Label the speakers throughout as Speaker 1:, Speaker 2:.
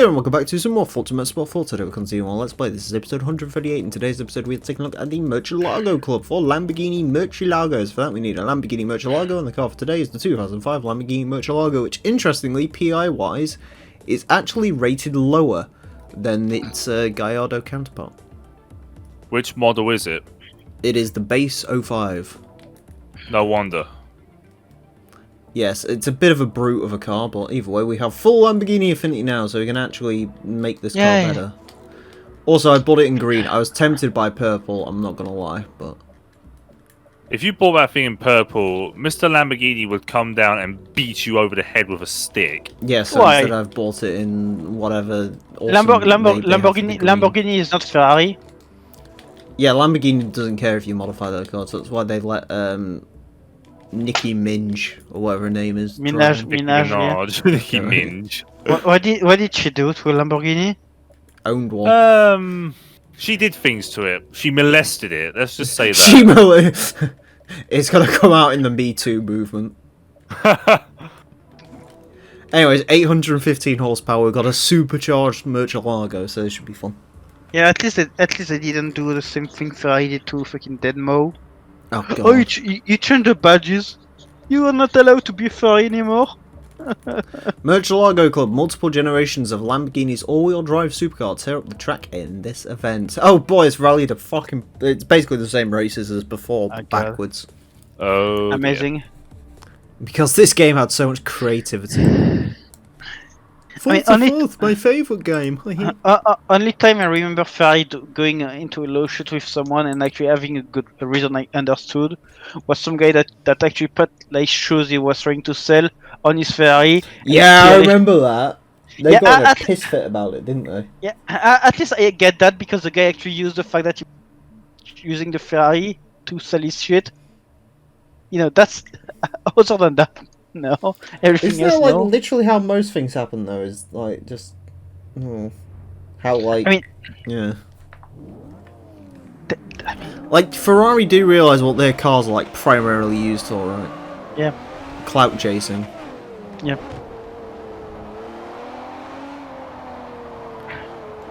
Speaker 1: there, and welcome back to some more Forza Motorsport 4 today. We'll continue on Let's Play. This is episode 138. In today's episode, we're taking a look at the Murcielago Club for Lamborghini Murcielagos. For that, we need a Lamborghini Murcielago, and the car for today is the 2005 Lamborghini Murcielago, which, interestingly, PI-wise, is actually rated lower than its Gallardo counterpart.
Speaker 2: Which model is it?
Speaker 1: It is the base 05.
Speaker 2: No wonder.
Speaker 1: Yes, it's a bit of a brute of a car, but either way, we have full Lamborghini Affinity now, so we can actually make this car better. Also, I bought it in green. I was tempted by purple, I'm not gonna lie, but...
Speaker 2: If you bought that thing in purple, Mr. Lamborghini would come down and beat you over the head with a stick.
Speaker 1: Yeah, so instead I've bought it in whatever... Awesome
Speaker 3: Lamborghini is not Ferrari.
Speaker 1: Yeah, Lamborghini doesn't care if you modify their car, so that's why they let, Nicki Minaj, or whatever her name is.
Speaker 3: Minaj,
Speaker 2: Nicki Minaj.
Speaker 3: What did she do to a Lamborghini?
Speaker 1: Owned one.
Speaker 2: She did things to it. She molested it. Let's just say that.
Speaker 1: It's gonna come out in the Me Too movement. Anyways, 815 horsepower. We've got a supercharged Murcielago, so this should be fun.
Speaker 3: Yeah, at least they didn't do the same thing Ferrari did to fucking Deadmo.
Speaker 1: Oh, God.
Speaker 3: Oh, you changed the badges. You are not allowed to be Ferrari anymore.
Speaker 1: Murcielago Club, multiple generations of Lamborghini's all-wheel drive supercar tear up the track in this event. Oh boy, it's rallied a fucking... It's basically the same races as before, but backwards.
Speaker 2: Oh,
Speaker 3: amazing.
Speaker 2: Dear.
Speaker 1: Because this game had so much creativity. Fourth, my favourite game.
Speaker 3: Only time I remember Ferrari going into a lawsuit with someone and actually having a reason I understood was some guy that actually put like shoes he was trying to sell on his Ferrari.
Speaker 1: Yeah, I remember that. They got a piss fit about it, didn't they?
Speaker 3: Yeah, at least I get that because the guy actually used the fact that he was using the Ferrari to sell his shit. You know, that's other than that. No, everything
Speaker 1: Isn't
Speaker 3: else,
Speaker 1: that like
Speaker 3: no.
Speaker 1: literally how most things happen though? Is like just how like
Speaker 3: I mean,
Speaker 1: yeah. Like Ferrari do realise what their cars are like primarily used for, right?
Speaker 3: Yeah.
Speaker 1: Clout chasing.
Speaker 3: Yep.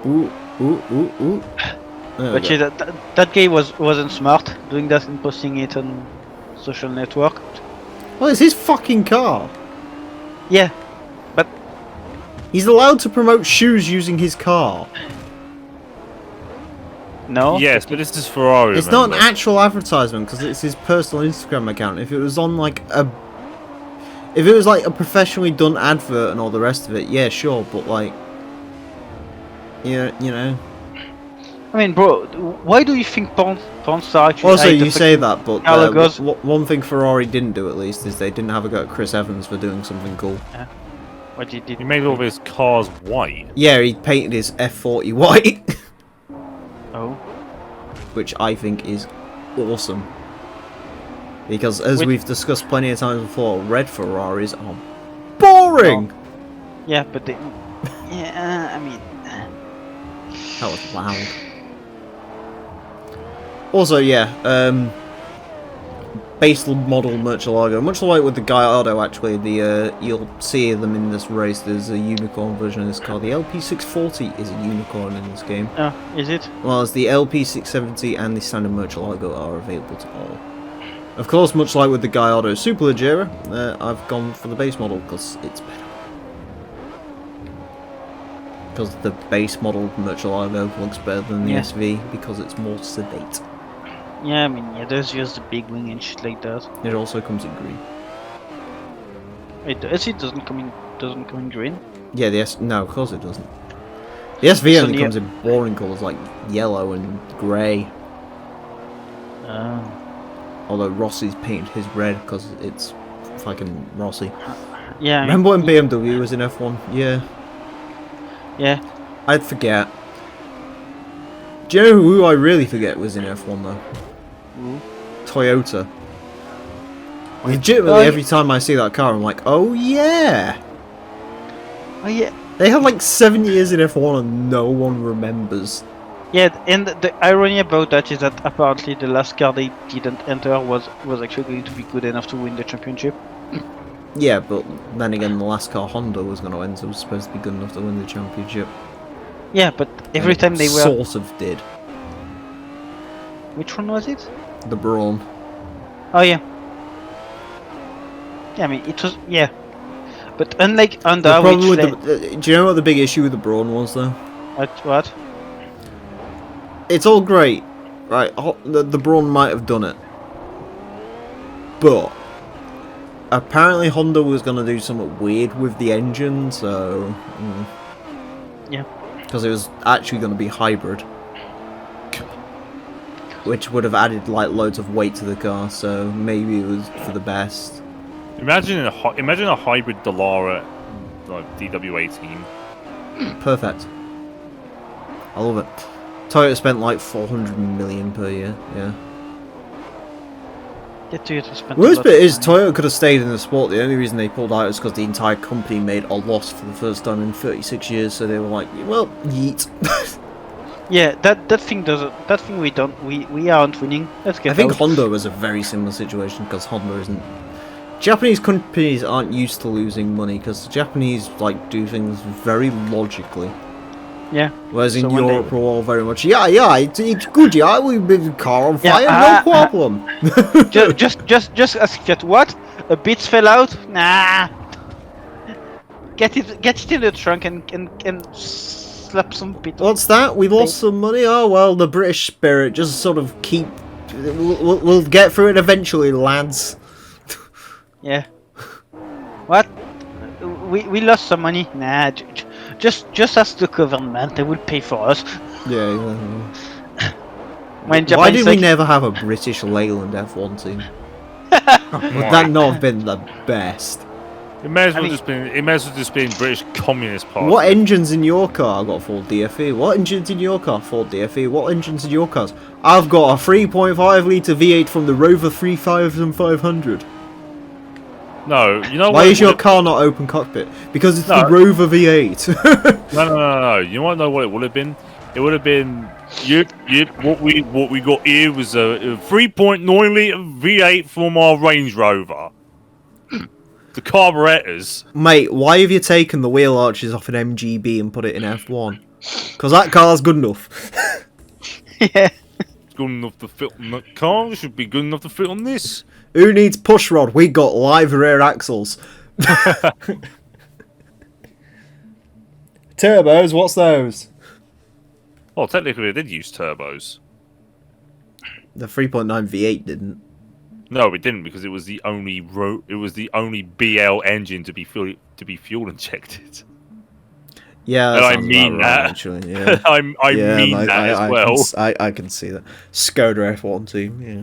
Speaker 1: Ooh.
Speaker 3: But yeah, that guy wasn't smart doing that and posting it on social network.
Speaker 1: Well, it's his fucking car.
Speaker 3: Yeah, but
Speaker 1: he's allowed to promote shoes using his car.
Speaker 3: No.
Speaker 2: Yes, but this is Ferrari.
Speaker 1: It's not an actual advertisement because it's his personal Instagram account. If it was on like a, if it was like a professionally done advert and all the rest of it, yeah, sure. But like, yeah, you know.
Speaker 3: I mean, bro, why do you think porn star actually?
Speaker 1: Also, you say that, but one thing Ferrari didn't do at least is they didn't have a go at Chris Evans for doing something cool.
Speaker 3: Yeah. What he did?
Speaker 2: He made all of his cars white.
Speaker 1: Yeah, he painted his F40 white.
Speaker 3: Oh.
Speaker 1: Which I think is awesome. Because as we've discussed plenty of times before, red Ferraris are boring.
Speaker 3: Oh. Yeah, but they. Yeah, I mean.
Speaker 1: That was loud. Also, yeah, base model Murcielago, much like with the Gallardo actually, you'll see them in this race. There's a unicorn version of this car. The LP640 is a unicorn in this game.
Speaker 3: Oh, is it?
Speaker 1: Well, as the LP670 and the standard Murcielago are available to all. Of course, much like with the Gallardo Superleggera, I've gone for the base model because it's better. Because the base model Murcielago looks better than the SV because it's more sedate.
Speaker 3: Yeah, I mean, yeah, there's just the big wing and shit like that.
Speaker 1: It also comes in green.
Speaker 3: Wait, the SV doesn't come in green?
Speaker 1: Yeah, no, of course it doesn't. The SV only comes in boring colours like yellow and grey. Although Rossi's painted his red because it's fucking Rossi.
Speaker 3: Yeah.
Speaker 1: Remember when BMW was in F1? Yeah.
Speaker 3: Yeah.
Speaker 1: I'd forget. Do you know who I really forget was in F1 though?
Speaker 3: Ooh.
Speaker 1: Toyota. Legitimately, every time I see that car, I'm like, oh yeah!
Speaker 3: Oh yeah.
Speaker 1: They had like 7 years in F1 and no one remembers.
Speaker 3: Yeah, and the irony about that is that apparently the last car they didn't enter was actually going to be good enough to win the championship.
Speaker 1: Yeah, but then again, the last car Honda was going to win, so it was supposed to be good enough to win the championship.
Speaker 3: Yeah, but every
Speaker 1: And
Speaker 3: time
Speaker 1: it
Speaker 3: they were.
Speaker 1: sort of did.
Speaker 3: Which one was it?
Speaker 1: The Brawn.
Speaker 3: Oh yeah. Yeah, I mean it was but unlike Honda,
Speaker 1: The problem
Speaker 3: which
Speaker 1: with do you know what the big issue with the Brawn was though?
Speaker 3: what?
Speaker 1: It's all great, right? The Brawn might have done it, but apparently Honda was going to do something weird with the engine, so
Speaker 3: Yeah.
Speaker 1: because it was actually going to be hybrid, which would have added like loads of weight to the car. So maybe it was for the best.
Speaker 2: Imagine a hybrid Dallara, like DW18.
Speaker 1: Perfect. I love it. Toyota spent like 400 million per year. Yeah.
Speaker 3: Yeah, Toyota spent
Speaker 1: Worst
Speaker 3: a lot
Speaker 1: bit
Speaker 3: of
Speaker 1: is
Speaker 3: money.
Speaker 1: Toyota could have stayed in the sport. The only reason they pulled out is because the entire company made a loss for the first time in 36 years. So they were like, well, yeet.
Speaker 3: Yeah, that thing doesn't. That thing we aren't winning. Let's get
Speaker 1: I think
Speaker 3: out.
Speaker 1: Honda was a very similar situation because Honda isn't. Japanese companies aren't used to losing money because the Japanese like do things very logically.
Speaker 3: Yeah.
Speaker 1: Whereas in
Speaker 3: So when
Speaker 1: Europe
Speaker 3: they-
Speaker 1: we're all very much it's good, yeah, we build a car on
Speaker 3: Yeah,
Speaker 1: fire, no problem.
Speaker 3: just ask Fiat what? A bit fell out? Nah. Get it in the trunk and slap some bit.
Speaker 1: What's that? We lost some money? Oh well, the British spirit, just sort of keep. We'll get through it eventually, lads.
Speaker 3: Yeah. What? We lost some money? Nah. Just ask the government. They will pay for us.
Speaker 1: Yeah.
Speaker 3: When
Speaker 1: Why
Speaker 3: Japan
Speaker 1: did
Speaker 3: is
Speaker 1: we
Speaker 3: like,
Speaker 1: never have a British Leyland F1 team? Would that not have been the best?
Speaker 2: It may as well
Speaker 3: I mean-
Speaker 2: just been. It may as well just been British Communist Party.
Speaker 1: What engines in your car? I've got a Ford DFE. What engines in your car? Ford DFE. What engines in your cars? I've got a 3.5 litre V8 from the Rover 3500.
Speaker 2: No, you know
Speaker 1: Why
Speaker 2: what?
Speaker 1: is your car not open cockpit? Because it's the
Speaker 2: No.
Speaker 1: Rover V8.
Speaker 2: No. You want to know what it would have been? It would have been. What we got here was a 3.9 litre V8 from our Range Rover. The carburetors.
Speaker 1: Mate, why have you taken the wheel arches off an MGB and put it in F1? Because that car's good enough.
Speaker 3: yeah.
Speaker 2: Good enough to fit on that car. It should be good enough to fit on this.
Speaker 1: Who needs push rod? We got live rear axles. Turbos, what's those?
Speaker 2: Well, technically, they did use turbos.
Speaker 1: The 3.9 V8 didn't.
Speaker 2: No, it didn't because it was the only BL engine to be fuel injected.
Speaker 1: Yeah,
Speaker 2: And
Speaker 1: that
Speaker 2: I
Speaker 1: sounds
Speaker 2: mean
Speaker 1: about right,
Speaker 2: that.
Speaker 1: actually. Yeah.
Speaker 2: I
Speaker 1: Yeah,
Speaker 2: mean
Speaker 1: and
Speaker 2: that as well.
Speaker 1: I can see that. Skoda F1 team, yeah.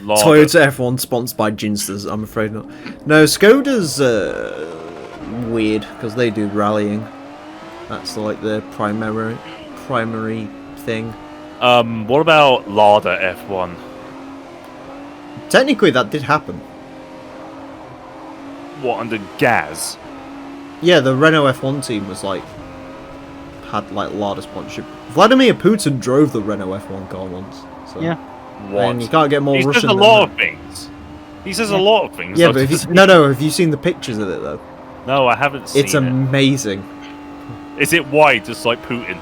Speaker 2: Lager.
Speaker 1: Toyota F1 sponsored by Ginsters, I'm afraid not. No, Skoda's weird because they do rallying. That's like their primary thing.
Speaker 2: What about Lada F1?
Speaker 1: Technically, that did happen.
Speaker 2: What, under Gaz?
Speaker 1: Yeah, the Renault F1 team was like had like Lada sponsorship. Vladimir Putin drove the Renault F1 car once. So.
Speaker 3: Yeah.
Speaker 2: What?
Speaker 1: And you can't get more
Speaker 2: He
Speaker 1: Russian
Speaker 2: says a
Speaker 1: than
Speaker 2: lot
Speaker 1: that.
Speaker 2: of things. He says a lot of things.
Speaker 1: Yeah,
Speaker 2: though,
Speaker 1: but
Speaker 2: doesn't he?
Speaker 1: no, have you seen the pictures of it though?
Speaker 2: No, I haven't seen
Speaker 1: It's
Speaker 2: it.
Speaker 1: amazing.
Speaker 2: Is it wide, just like Putin?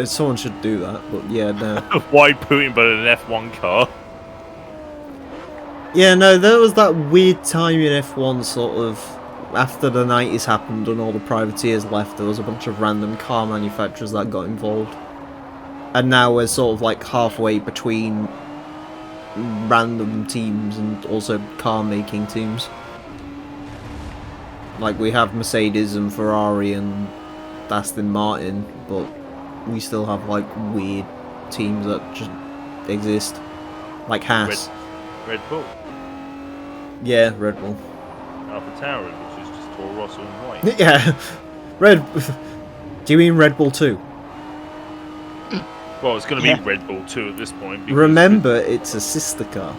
Speaker 1: Someone should do that, but yeah, no.
Speaker 2: Wide Putin, but an F1 car.
Speaker 1: Yeah, no, there was that weird time in F1 sort of after the 90s happened and all the privateers left, there was a bunch of random car manufacturers that got involved. And now we're sort of like halfway between random teams and also car making teams. Like we have Mercedes and Ferrari and Aston Martin, but we still have like weird teams that just exist. Like Haas.
Speaker 2: Red Bull.
Speaker 1: Yeah, Red Bull.
Speaker 2: Alpha Tauri, which is just Toro Rosso and white.
Speaker 1: Yeah, Red. Do you mean Red Bull 2?
Speaker 2: Well, it's going to be Red Bull 2 at this point. because
Speaker 1: Remember, it's a sister car.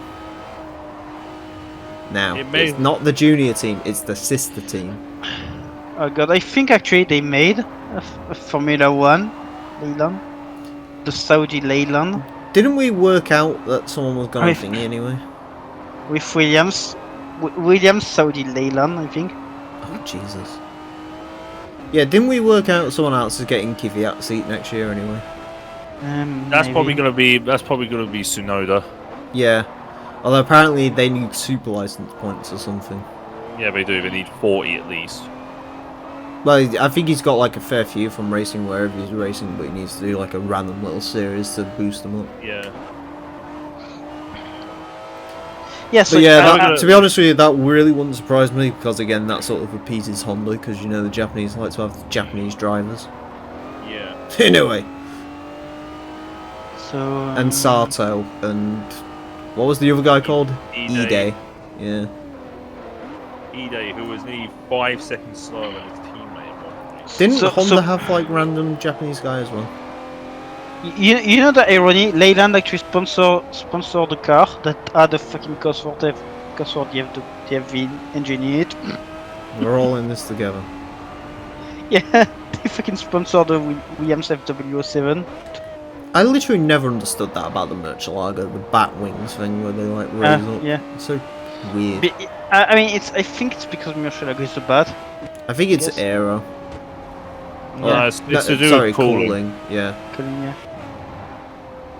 Speaker 1: Now, it's not the junior team; it's the sister team.
Speaker 3: Oh god, I think actually they made a Formula 1 Leyland. The Saudi Leyland.
Speaker 1: Didn't we work out that someone was going to thingy anyway?
Speaker 3: With Williams. Williams, Saudi, Leyland, I think.
Speaker 1: Oh, Jesus. Yeah, didn't we work out someone else is getting Kvyat seat next year anyway?
Speaker 2: That's
Speaker 3: Maybe.
Speaker 2: probably gonna be Tsunoda.
Speaker 1: Yeah. Although apparently they need super license points or something.
Speaker 2: Yeah, they do. They need 40 at least.
Speaker 1: Well, I think he's got like a fair few from racing wherever he's racing, but he needs to do like a random little series to boost them up.
Speaker 2: Yeah.
Speaker 3: Yeah, so
Speaker 1: But yeah,
Speaker 2: I-
Speaker 1: that, to be honest with you, that really wouldn't surprise me because again, that sort of appeases Honda because you know the Japanese like to have Japanese drivers.
Speaker 2: Yeah.
Speaker 1: Anyway,
Speaker 3: so
Speaker 1: and Sato and what was the other guy called?
Speaker 2: Ide.
Speaker 1: Yeah.
Speaker 2: Ide, who was nearly 5 seconds slower than his teammate.
Speaker 1: Didn't
Speaker 3: So-
Speaker 1: Honda
Speaker 3: so-
Speaker 1: have like random Japanese guy as well?
Speaker 3: you know the irony? Leyland actually sponsored the car that had a fucking Cosworth DFV engine in it.
Speaker 1: We're all in this together.
Speaker 3: Yeah, they fucking sponsored the Williams FW07.
Speaker 1: I literally never understood that about the Murcielago, the bat wings thing where they like raise up.
Speaker 3: Yeah.
Speaker 1: It's so weird.
Speaker 3: But, I mean, I think it's because Murcielago is so bad.
Speaker 1: I think it's
Speaker 3: Yes.
Speaker 1: aero.
Speaker 3: Yeah,
Speaker 2: It's to do
Speaker 1: sorry,
Speaker 2: with cooling.
Speaker 1: Yeah.
Speaker 3: yeah.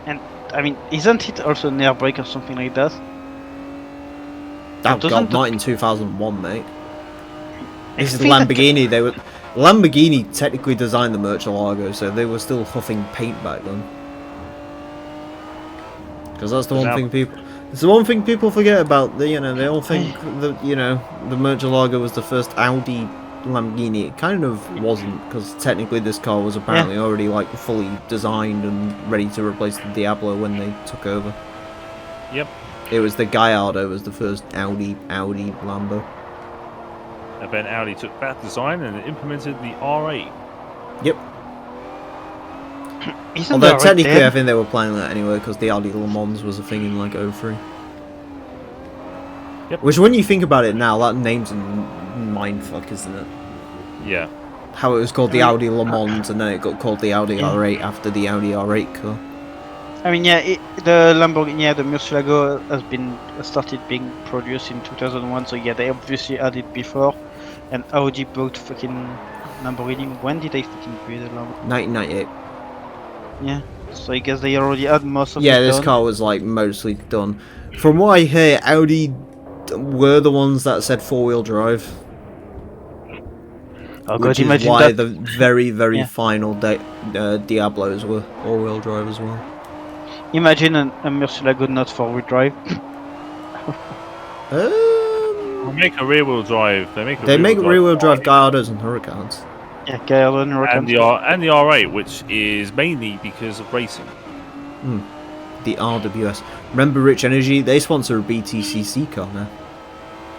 Speaker 3: And I mean, isn't it also an air brake or something like that?
Speaker 1: Oh
Speaker 3: Doesn't
Speaker 1: god,
Speaker 3: the-
Speaker 1: not in 2001, mate.
Speaker 3: I
Speaker 1: This is
Speaker 3: think that-
Speaker 1: Lamborghini. Lamborghini technically designed the Murcielago, so they were still huffing paint back then. Because that's the one
Speaker 2: Now-
Speaker 1: thing people. It's the one thing people forget about. They all think that the Murcielago was the first Audi Lamborghini. It kind of wasn't, because technically this car was apparently already like fully designed and ready to replace the Diablo when they took over.
Speaker 2: Yep.
Speaker 1: It was the Gallardo was the first Audi Lambo.
Speaker 2: And then Audi took that design and implemented the R8.
Speaker 1: Yep.
Speaker 3: Isn't
Speaker 1: Although
Speaker 3: that right
Speaker 1: technically
Speaker 3: there?
Speaker 1: I think they were planning that anyway because the Audi Le Mans was a thing in like 03.
Speaker 2: Yep.
Speaker 1: Which when you think about it now, that name's a mindfuck, isn't it?
Speaker 2: Yeah.
Speaker 1: How it was called the Audi Le Mans and then it got called the Audi R8 after the Audi R8 car.
Speaker 3: I mean, yeah, the Lamborghini, the Murcielago has been started being produced in 2001. So yeah, they obviously had it before, and Audi bought fucking Lamborghini. When did they fucking build a Lamborghini?
Speaker 1: 1998.
Speaker 3: Yeah, so I guess they already had most of
Speaker 1: Yeah,
Speaker 3: it
Speaker 1: this
Speaker 3: done.
Speaker 1: car was like mostly done. From what I hear, Audi were the ones that said four-wheel drive.
Speaker 3: Oh
Speaker 1: Which
Speaker 3: god,
Speaker 1: is
Speaker 3: imagine
Speaker 1: why
Speaker 3: that.
Speaker 1: the very, very
Speaker 3: Yeah.
Speaker 1: final Diablos were all-wheel drive as well.
Speaker 3: Imagine a Murcielago not four-wheel drive.
Speaker 2: They make a rear-wheel drive.
Speaker 1: They make rear-wheel drive Gallardos and Hurricanes.
Speaker 3: Yeah, Gallardo and
Speaker 2: and
Speaker 3: Huracan.
Speaker 2: the R8, which is mainly because of racing.
Speaker 1: The RWS. Remember Rich Energy? They sponsor a BTCC car now.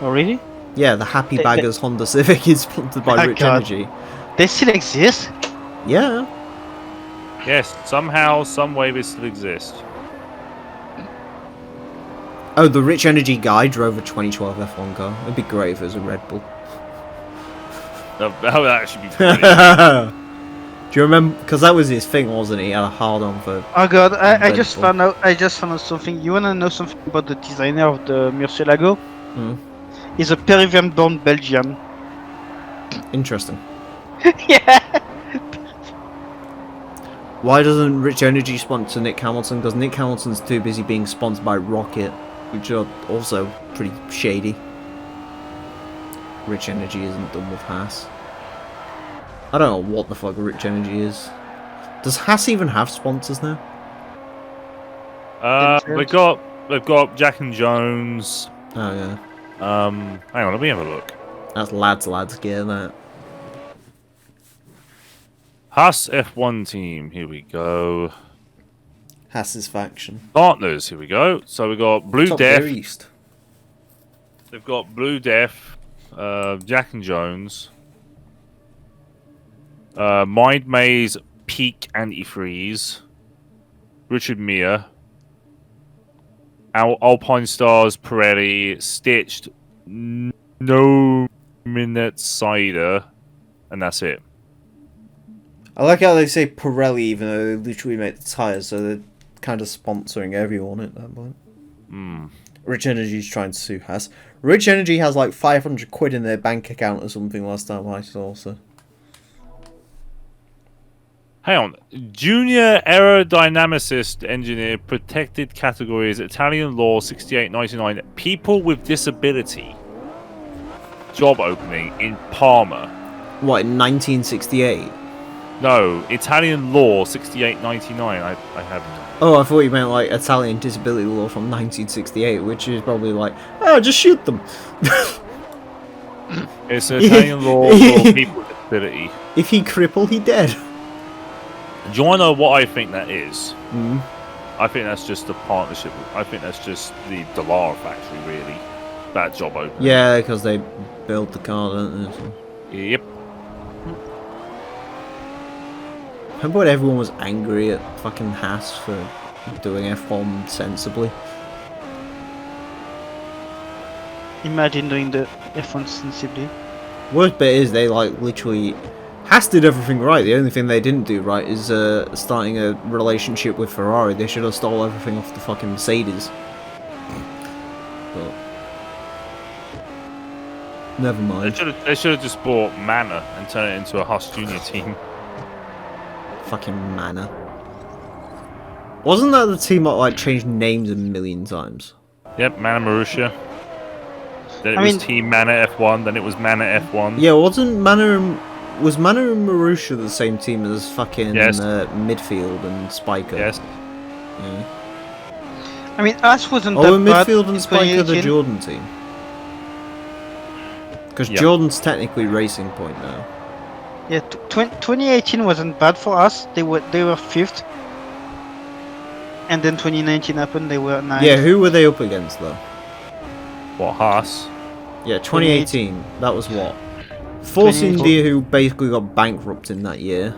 Speaker 3: Oh really?
Speaker 1: Yeah, the Happy
Speaker 3: They-
Speaker 1: Baggers Honda Civic is sponsored by
Speaker 3: Oh,
Speaker 1: Rich
Speaker 3: God.
Speaker 1: Energy.
Speaker 3: They still exist?
Speaker 1: Yeah.
Speaker 2: Yes, somehow, some way, they still exist.
Speaker 1: Oh, the Rich Energy guy drove a 2012 F1 car. It'd be great if it was a Red Bull.
Speaker 2: That would actually be brilliant.
Speaker 1: Do you remember? Because that was his thing, wasn't he? He had a hard on for.
Speaker 3: Oh god, I
Speaker 1: Red
Speaker 3: just
Speaker 1: Bull.
Speaker 3: found out. I just found out something. You wanna know something about the designer of the Murcielago?
Speaker 1: Hmm.
Speaker 3: He's a Peruvian-born Belgian.
Speaker 1: Interesting.
Speaker 3: Yeah.
Speaker 1: Why doesn't Rich Energy sponsor Nick Hamilton? Because Nick Hamilton's too busy being sponsored by Rocket, which are also pretty shady. Rich Energy isn't done with Haas. I don't know what the fuck Rich Energy is. Does Haas even have sponsors now?
Speaker 2: They've got Jack and Jones.
Speaker 1: Oh yeah.
Speaker 2: Hang on, let me have a look.
Speaker 1: That's lads gear, that.
Speaker 2: Haas F1 team. Here we go.
Speaker 1: Haas's faction.
Speaker 2: Partners. Here we go. So we got Blue
Speaker 1: Top
Speaker 2: Def.
Speaker 1: Gear East.
Speaker 2: They've got Blue Def, Jack and Jones, Mind Maze, Peak Antifreeze, Richard Mere, Alpine Stars, Pirelli, Stitched, No Minute Cider, and that's it.
Speaker 1: I like how they say Pirelli even though they literally make the tyres, so they're kind of sponsoring everyone at that point. Rich Energy's trying to sue Haas. Rich Energy has like 500 quid in their bank account or something last time I saw, so.
Speaker 2: Hang on. Junior aerodynamicist engineer, protected categories, Italian law 6899. People with disability. Job opening in Parma.
Speaker 1: What, in 1968?
Speaker 2: No, Italian law 6899. I have.
Speaker 1: Oh, I thought you meant like Italian disability law from 1968, which is probably like, oh, just shoot them.
Speaker 2: It's Italian law for people with disability.
Speaker 1: If he cripple, he dead.
Speaker 2: Do you want to know what I think that is?
Speaker 1: Mm.
Speaker 2: I think that's just a partnership. I think that's just the Dallara factory, really. That job opening.
Speaker 1: Yeah, because they built the car, don't they? So.
Speaker 2: Yep.
Speaker 1: Remember when everyone was angry at fucking Haas for doing F1 sensibly?
Speaker 3: Imagine doing the F1 sensibly.
Speaker 1: Worst bit is they like literally Haas did everything right. The only thing they didn't do right is starting a relationship with Ferrari. They should have stole everything off the fucking Mercedes. But never mind.
Speaker 2: They should have just bought Manor and turned it into a Haas Junior team.
Speaker 1: Fucking Manor. Wasn't that the team that like changed names a million times?
Speaker 2: Yep, Manor Marussia. Then it was Team Manor F1. Then it was Manor F1.
Speaker 1: Yeah, wasn't Manor and Marussia the same team as fucking midfield and Spiker?
Speaker 2: Yes.
Speaker 1: Yeah.
Speaker 3: I mean, us wasn't
Speaker 1: Oh,
Speaker 3: that
Speaker 1: and
Speaker 3: bad
Speaker 1: midfield and
Speaker 3: in
Speaker 1: Spiker the
Speaker 3: 2018.
Speaker 1: Jordan team. Because Jordan's technically Racing Point now.
Speaker 3: Yeah, 2018 wasn't bad for us. They were 5th. And then 2019 happened. They were 9th.
Speaker 1: Yeah, who were they up against though?
Speaker 2: What, Haas?
Speaker 1: Yeah, 2018. That was what? Force
Speaker 3: 2018.
Speaker 1: India, who basically got bankrupt in that year.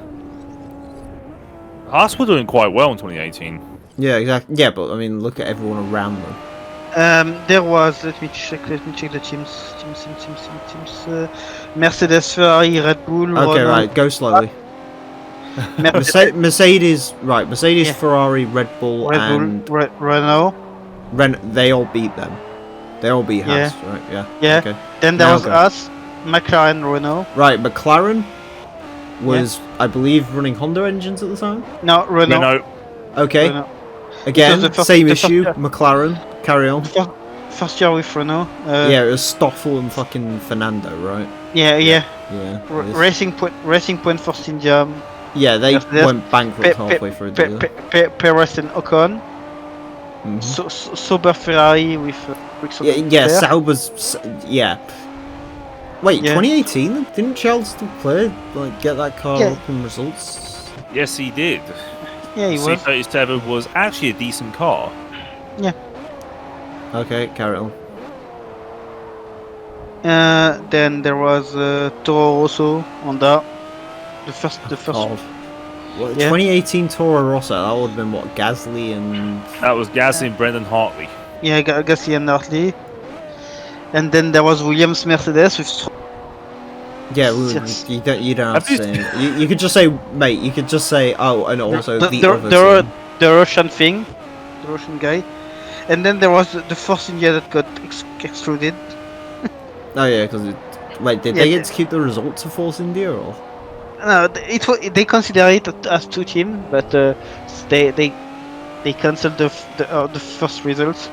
Speaker 2: Haas were doing quite well in 2018.
Speaker 1: Yeah, exactly. Yeah, but I mean, look at everyone around them.
Speaker 3: There was. Let me check the teams. Mercedes, Ferrari, Red Bull.
Speaker 1: Okay,
Speaker 3: Renault.
Speaker 1: right, go slowly. Mercedes, right? Mercedes, Ferrari, Red Bull, and
Speaker 3: Renault.
Speaker 1: They all beat them. They all beat Haas, right? Yeah.
Speaker 3: Yeah.
Speaker 1: Okay.
Speaker 3: Then there
Speaker 1: Now
Speaker 3: was
Speaker 1: go.
Speaker 3: us, McLaren, Renault.
Speaker 1: Right, McLaren was, I believe, running Honda engines at the time.
Speaker 3: No, Renault.
Speaker 2: Renault.
Speaker 1: Okay.
Speaker 3: Renault.
Speaker 1: Again,
Speaker 3: Because
Speaker 1: same
Speaker 3: the first
Speaker 1: issue.
Speaker 3: year-
Speaker 1: McLaren, carry on.
Speaker 3: First year with Renault.
Speaker 1: Yeah, it was Stoffel and fucking Fernando, right?
Speaker 3: Yeah.
Speaker 1: Yeah.
Speaker 3: Racing Point Force India.
Speaker 1: Yeah, they
Speaker 3: Mercedes,
Speaker 1: went bankrupt halfway through the year.
Speaker 3: Perez and Ocon.
Speaker 1: Mhm.
Speaker 3: Sober Ferrari with
Speaker 1: Yeah, Sauber's. Yeah. Wait,
Speaker 3: Yeah.
Speaker 1: 2018? Didn't Charles still play? Like, get that car
Speaker 3: Yeah.
Speaker 1: up in results?
Speaker 2: Yes, he did.
Speaker 3: Yeah, he was.
Speaker 2: C37 was actually a decent car.
Speaker 1: Okay, carry on.
Speaker 3: Then there was Toro Rosso, Honda. The first.
Speaker 1: God. Well,
Speaker 3: Yeah.
Speaker 1: 2018 Toro Rosso, that would have been what? Gasly and.
Speaker 2: That was Gasly and Brendan Hartley.
Speaker 3: Yeah, Gasly and Hartley. And then there was Williams Mercedes with.
Speaker 1: Yeah,
Speaker 3: Yes.
Speaker 1: you don't have to
Speaker 2: Have
Speaker 1: say it. You could just say, mate, you could just say, oh, and also the other team.
Speaker 3: the Russian thing, the Russian guy. And then there was the Force India that got extruded.
Speaker 1: Oh, yeah, because. Wait, did
Speaker 3: Yeah,
Speaker 1: they get to keep the results of Force India, or?
Speaker 3: No, they consider it as two teams, but they cancelled the first results.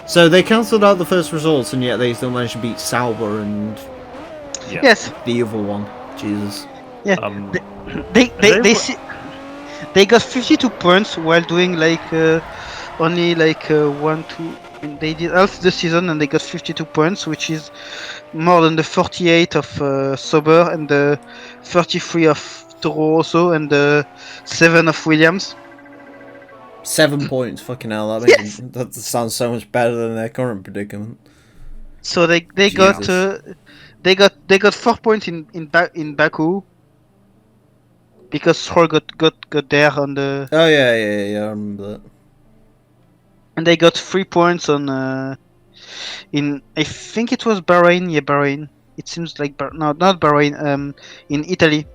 Speaker 1: So they cancelled out the first results, and yet they still managed to beat Sauber and
Speaker 2: Yeah.
Speaker 3: Yes,
Speaker 1: the other one. Jesus.
Speaker 3: yeah.
Speaker 2: Um,
Speaker 3: They got 52 points while doing like only like 1-2. They did half the season and they got 52 points, which is more than the 48 of Sauber and the 33 of Toro Rosso and the 7 of Williams.
Speaker 1: 7 points, fucking hell!
Speaker 3: Yes.
Speaker 1: That sounds so much better than their current predicament.
Speaker 3: So they got 4 points in Baku because Stroll got there on the.
Speaker 1: Oh yeah, I remember that.
Speaker 3: And they got 3 points on in I think it was Bahrain. Yeah, Bahrain. It seems like no, not Bahrain. In Italy.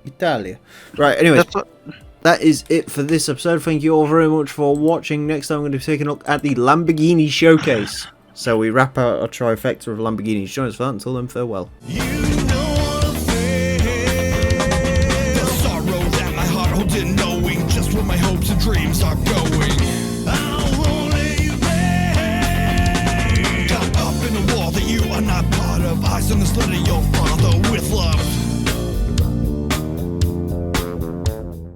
Speaker 1: Italia. Right. Anyways,
Speaker 3: That's what,
Speaker 1: that is it for this episode. Thank you all very much for watching. Next time I'm going to be taking a look at the Lamborghini Showcase. So we wrap out a trifecta of Lamborghinis. Join us for that. Until then, farewell.
Speaker 4: You know what I'm saying. The sorrow that my heart holds in knowing just where my hopes and dreams are going.